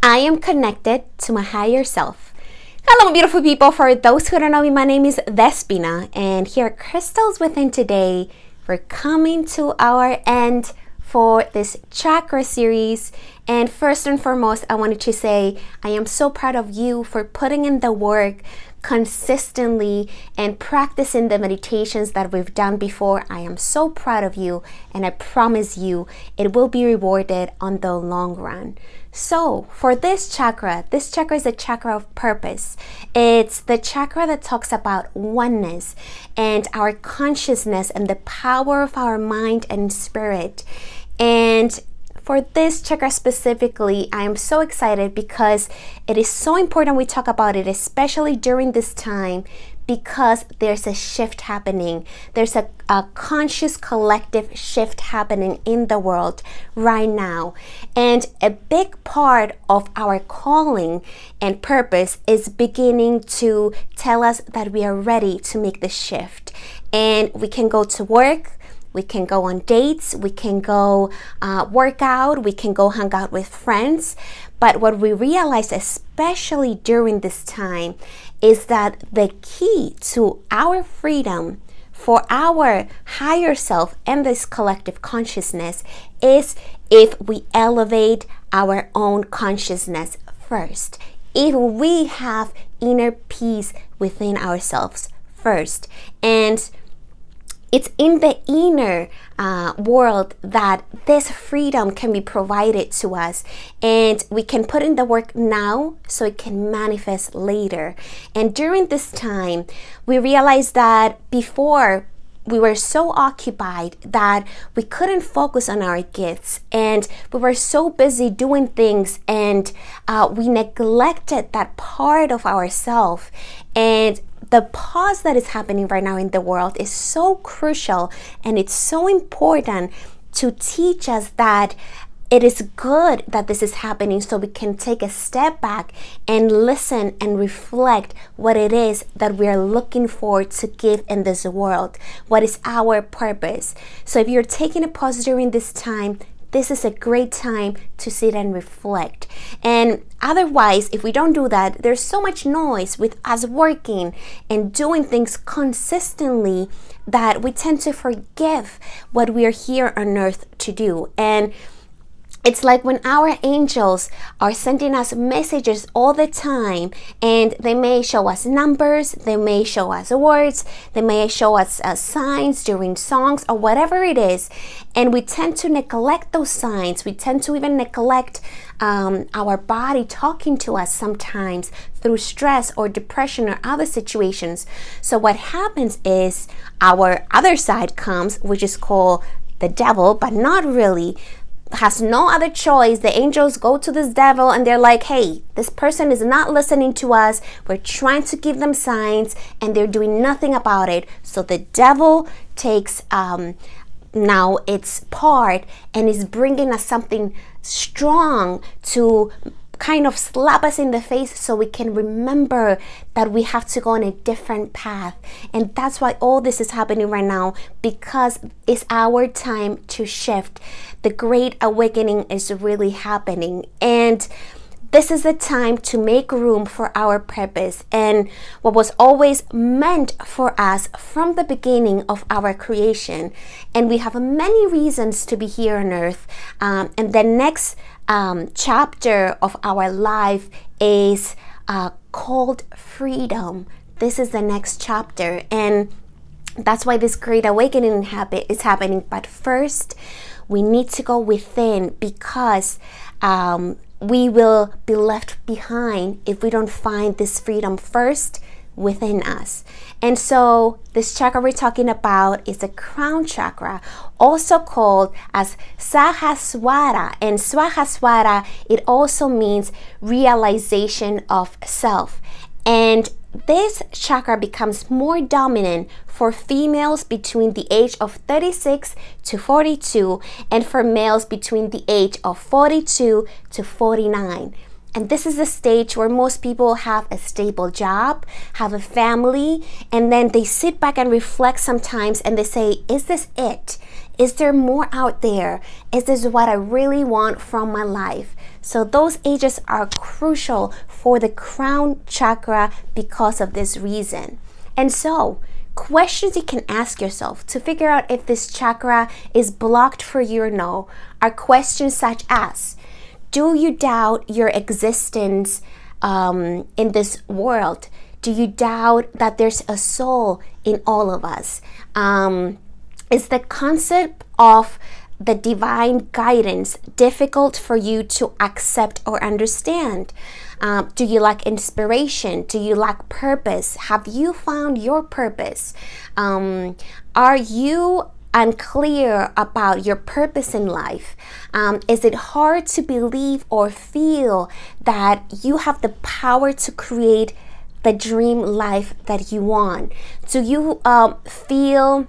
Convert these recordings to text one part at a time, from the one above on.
I am connected to my higher self. Hello, beautiful people. For those who don't know me, my name is Despina, and here at Crystalswthin today, we're coming to our end for this chakra series. And first and foremost, I wanted to say I am so proud of you for putting in the work consistently and practicing the meditations that we've done before. I am so proud of you, and I promise you it will be rewarded on the long run. So for this chakra is a chakra of purpose. It's the chakra that talks about oneness and our consciousness and the power of our mind and spirit. And for this chakra specifically, I am so excited because it is so important we talk about it, especially during this time, because there's a shift happening. There's a conscious collective shift happening in the world right now. And a big part of our calling and purpose is beginning to tell us that we are ready to make the shift. And we can go to work, we can go on dates, we can go work out, we can go hang out with friends. But what we realize, especially during this time, is that the key to our freedom for our higher self and this collective consciousness is if we elevate our own consciousness first. If we have inner peace within ourselves first. And it's in the inner world that this freedom can be provided to us, and we can put in the work now so it can manifest later. And during this time, we realized that before we were so occupied that we couldn't focus on our gifts, and we were so busy doing things, and we neglected that part of ourselves. And the pause that is happening right now in the world is so crucial, and it's so important to teach us that it is good that this is happening, so we can take a step back and listen and reflect what it is that we are looking for to give in this world. What is our purpose? So if you're taking a pause during this time, this is a great time to sit and reflect. And otherwise, if we don't do that, there's so much noise with us working and doing things consistently that we tend to forget what we are here on earth to do. And it's like when our angels are sending us messages all the time, and they may show us numbers, they may show us words, they may show us signs during songs or whatever it is, and we tend to neglect those signs. We tend to even neglect our body talking to us sometimes through stress or depression or other situations. So what happens is our other side comes, which is called the devil, but not really. Has no other choice. The angels go to this devil and they're like, hey, this person is not listening to us. We're trying to give them signs and they're doing nothing about it. So the devil takes now its part and is bringing us something strong to kind of slap us in the face so we can remember that we have to go on a different path. And that's why all this is happening right now, because it's our time to shift. The Great Awakening is really happening, and this is the time to make room for our purpose and what was always meant for us from the beginning of our creation. And we have many reasons to be here on earth. And the next chapter of our life is called freedom. This is the next chapter, and that's why this Great Awakening is happening. But first, we need to go within, because we will be left behind if we don't find this freedom first within us. And so this chakra we're talking about is the crown chakra, also called as Sahasrara. And Sahasrara, it also means realization of self. And this chakra becomes more dominant for females between the age of 36 to 42, and for males between the age of 42 to 49. And this is the stage where most people have a stable job, have a family, and then they sit back and reflect sometimes and they say, is this it? Is there more out there? Is this what I really want from my life? So those ages are crucial for the crown chakra because of this reason. And so, questions you can ask yourself to figure out if this chakra is blocked for you or no are questions such as, do you doubt your existence in this world? Do you doubt that there's a soul in all of us? Is the concept of the divine guidance difficult for you to accept or understand? Do you lack inspiration? Do you lack purpose? Have you found your purpose? Are you unclear about your purpose in life? Is it hard to believe or feel that you have the power to create the dream life that you want? Do you feel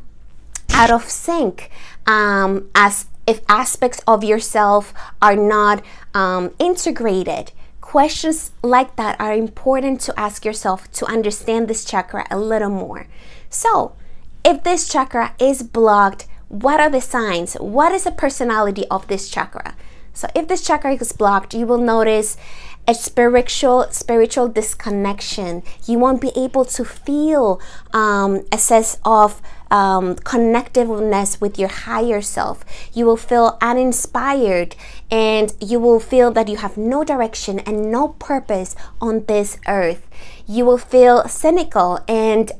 out of sync as if aspects of yourself are not integrated? Questions like that are important to ask yourself to understand this chakra a little more. So, if this chakra is blocked, what are the signs? What is the personality of this chakra? So if this chakra is blocked, you will notice a spiritual disconnection. You won't be able to feel a sense of connectiveness with your higher self. You will feel uninspired, and you will feel that you have no direction and no purpose on this earth. You will feel cynical, and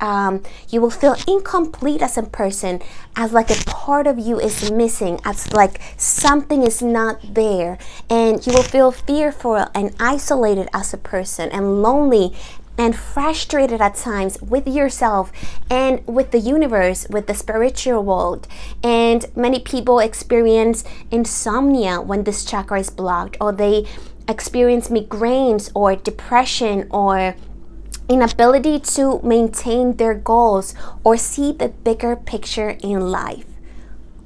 you will feel incomplete as a person, as like a part of you is missing, as like something is not there. And you will feel fearful and isolated as a person, and lonely and frustrated at times with yourself and with the universe, with the spiritual world. And many people experience insomnia when this chakra is blocked, or they experience migraines or depression or inability to maintain their goals or see the bigger picture in life.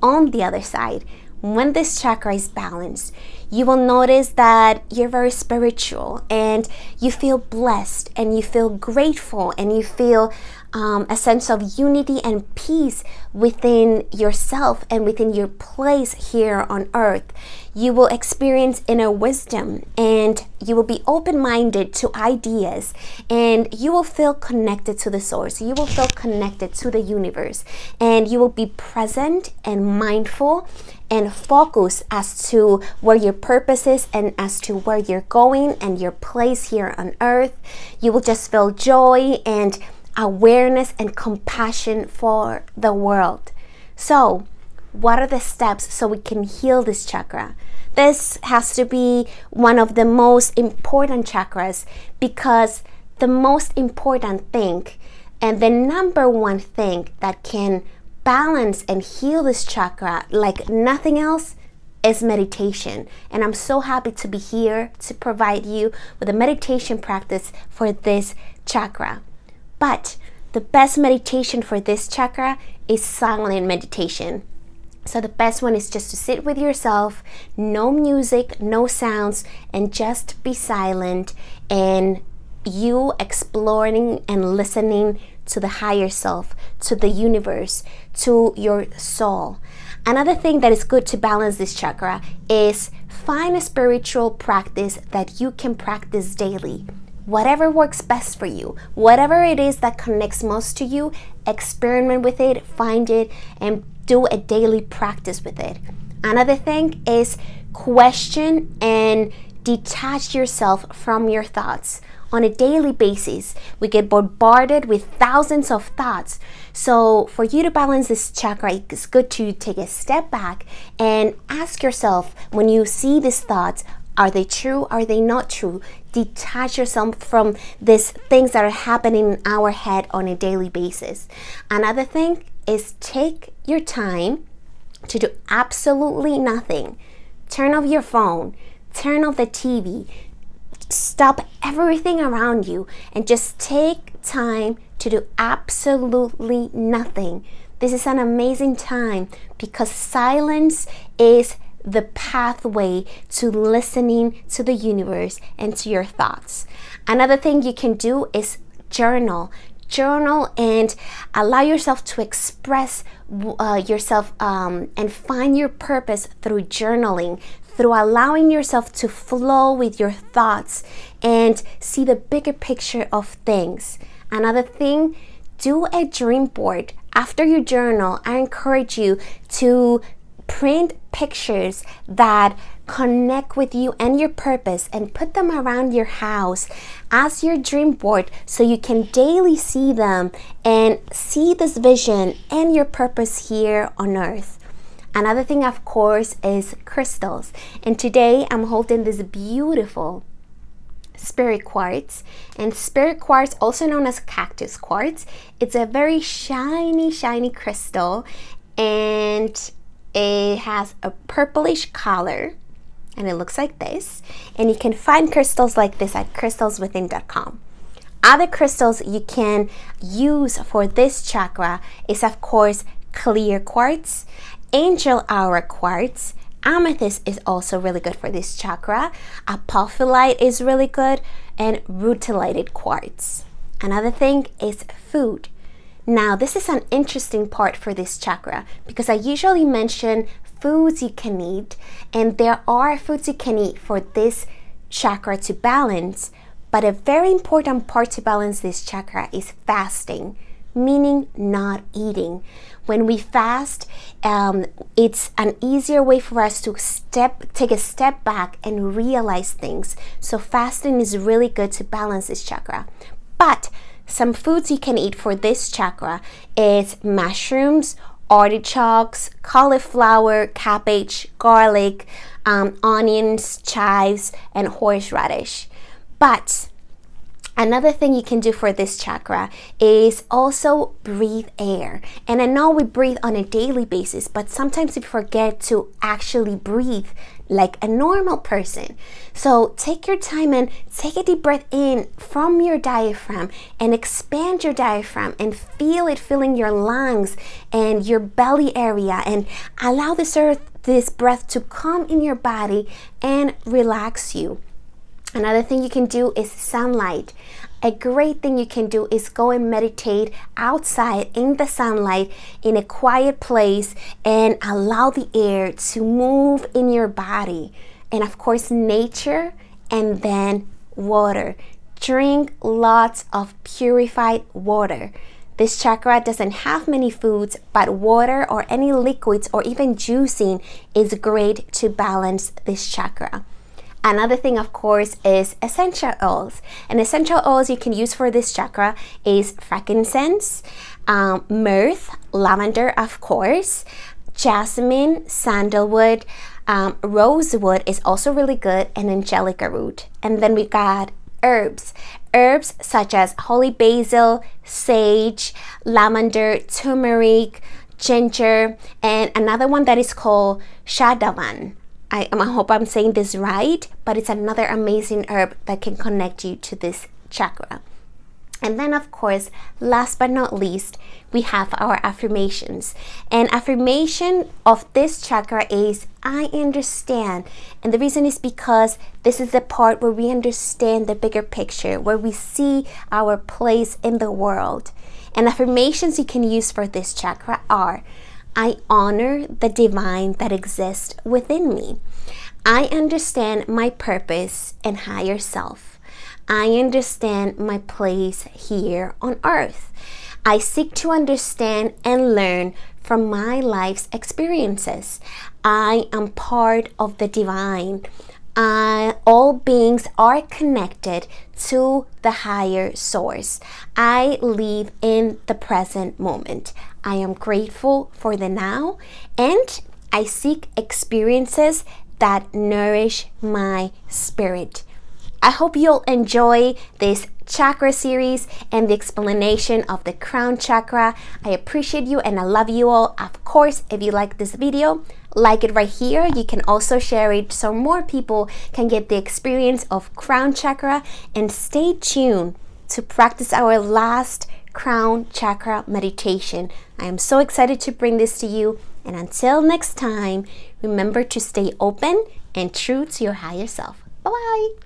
On the other side, when this chakra is balanced, you will notice that you're very spiritual, and you feel blessed, and you feel grateful, and you feel a sense of unity and peace within yourself and within your place here on earth. You will experience inner wisdom, and you will be open-minded to ideas, and you will feel connected to the source. You will feel connected to the universe, and you will be present and mindful and focused as to where your purpose is and as to where you're going and your place here on earth. You will just feel joy and awareness and compassion for the world. So, what are the steps so we can heal this chakra? This has to be one of the most important chakras, because the most important thing and the number one thing that can balance and heal this chakra like nothing else is meditation. And I'm so happy to be here to provide you with a meditation practice for this chakra. But the best meditation for this chakra is silent meditation. So the best one is just to sit with yourself, no music, no sounds, and just be silent, and you exploring and listening to the higher self, to the universe, to your soul. Another thing that is good to balance this chakra is find a spiritual practice that you can practice daily. Whatever works best for you, whatever it is that connects most to you, experiment with it, find it, and do a daily practice with it. Another thing is question and detach yourself from your thoughts. On a daily basis, we get bombarded with thousands of thoughts. So for you to balance this chakra, it's good to take a step back and ask yourself, when you see these thoughts, are they true? Are they not true? Detach yourself from these things that are happening in our head on a daily basis. Another thing is take your time to do absolutely nothing. Turn off your phone, turn off the TV, stop everything around you, and just take time to do absolutely nothing. This is an amazing time because silence is the pathway to listening to the universe and to your thoughts. Another thing you can do is journal. journal and allow yourself to express yourself and find your purpose through journaling, through allowing yourself to flow with your thoughts and see the bigger picture of things. Another thing, do a dream board. After you journal, I encourage you to print pictures that connect with you and your purpose and put them around your house as your dream board so you can daily see them and see this vision and your purpose here on earth. Another thing, of course, is crystals. And today I'm holding this beautiful spirit quartz, and spirit quartz, also known as cactus quartz. It's a very shiny crystal, and it has a purplish color, and it looks like this. And you can find crystals like this at crystalswthin.com. Other crystals you can use for this chakra is, of course, clear quartz, angel aura quartz. Amethyst is also really good for this chakra. Apophyllite is really good, and rutilated quartz. Another thing is food. Now, this is an interesting part for this chakra because I usually mention foods you can eat, and there are foods you can eat for this chakra to balance, but a very important part to balance this chakra is fasting, meaning not eating. When we fast, it's an easier way for us to take a step back and realize things. So fasting is really good to balance this chakra. But some foods you can eat for this chakra is mushrooms, artichokes, cauliflower, cabbage, garlic, onions, chives, and horseradish. But another thing you can do for this chakra is also breathe air. And I know we breathe on a daily basis, but sometimes we forget to actually breathe like a normal person. So take your time and take a deep breath in from your diaphragm and expand your diaphragm and feel it filling your lungs and your belly area, and allow this breath to come in your body and relax you. Another thing you can do is sunlight. A great thing you can do is go and meditate outside in the sunlight in a quiet place and allow the air to move in your body. And of course, nature, and then water. Drink lots of purified water. This chakra doesn't have many foods, but water or any liquids or even juicing is great to balance this chakra. Another thing, of course, is essential oils. And essential oils you can use for this chakra is frankincense, myrrh, lavender, of course, jasmine, sandalwood, rosewood is also really good, and angelica root. And then we got herbs. Herbs such as holy basil, sage, lavender, turmeric, ginger, and another one that is called shadavan. I hope I'm saying this right, but it's another amazing herb that can connect you to this chakra. And then, of course, last but not least, we have our affirmations. And affirmation of this chakra is I understand. And the reason is because this is the part where we understand the bigger picture, where we see our place in the world. And affirmations you can use for this chakra are: I honor the divine that exists within me. I understand my purpose and higher self. I understand my place here on earth. I seek to understand and learn from my life's experiences. I am part of the divine. All beings are connected to the higher source. I live in the present moment. I am grateful for the now, and I seek experiences that nourish my spirit. I hope you'll enjoy this chakra series and the explanation of the crown chakra. I appreciate you and I love you all. Of course, if you like this video, like it right here. You can also share it so more people can get the experience of crown chakra, and stay tuned to practice our last crown chakra meditation. I am so excited to bring this to you, and until next time, remember to stay open and true to your higher self. Bye-bye.